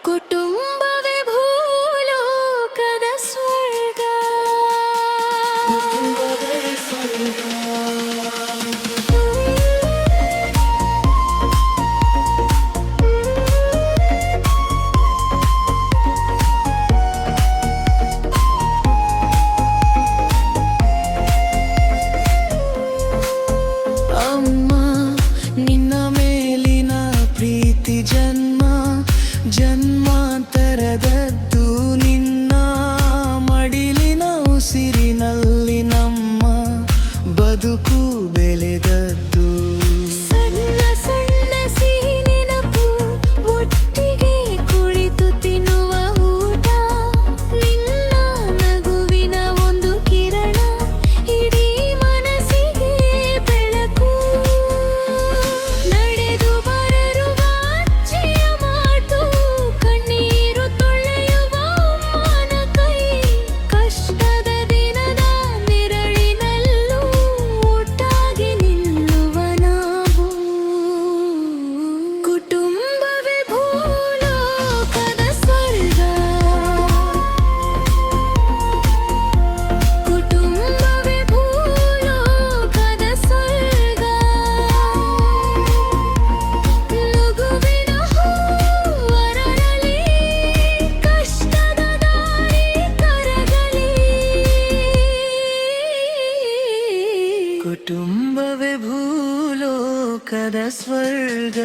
ಕುಟುಂಬವೇ ಭೂಲೋಕದ ಸ್ವರ್ಗ. ಅಮ್ಮ ನಿನ್ನ ಮೇಲಿನ ಪ್ರೀತಿ ಜನ್ಮಾಂತರದದ್ದು, ನಿನ್ನ ಮಡಿಲಿನ ಉಸಿರಿನಲ್ಲಿ ನಮ್ಮ ಬದುಕು ಬೆಳೆದದ್ದು. ಸಣ್ಣ ಸಣ್ಣ ಸಿಹಿ ನೆನಪು, ಒಟ್ಟಿಗೆ ಕುಳಿತು ತಿನ್ನುವ ಊಟ, ನಿನ್ನ ನಗುವಿನ ಒಂದು ಕಿರಣ ಇಡೀ ಮನಸ್ಸಿಗೆ ಬೆಳಕು. ನಡೆದು ಬರರುವ ಅಜ್ಜಿಯ ಮಾತು, ಕಣ್ಣೀರು ತೊಳೆಯುವ ಅಮ್ಮನ ಕೈ, ಕಷ್ಟದ ದಿನದ ನೆರಳಿನಲ್ಲೂ ಒಟ್ಟಾಗಿ ನಿಲ್ಲುವ ನಾವು. ಕುಟುಂಬವೇ ಭೂಲೋಕದ ಸ್ವರ್ಗ. ಕುಟುಂಬವೇ ಭೂಲೋಕದ ಸ್ವರ್ಗ. ನಗುವಿನ ಹೂವರಳಲಿ, ಕಷ್ಟದ ದಾರಿ ಕರಗಲಿ. ಕುಟುಂಬವೇ ಭೂಲೋಕದ ಸ್ವರ್ಗ.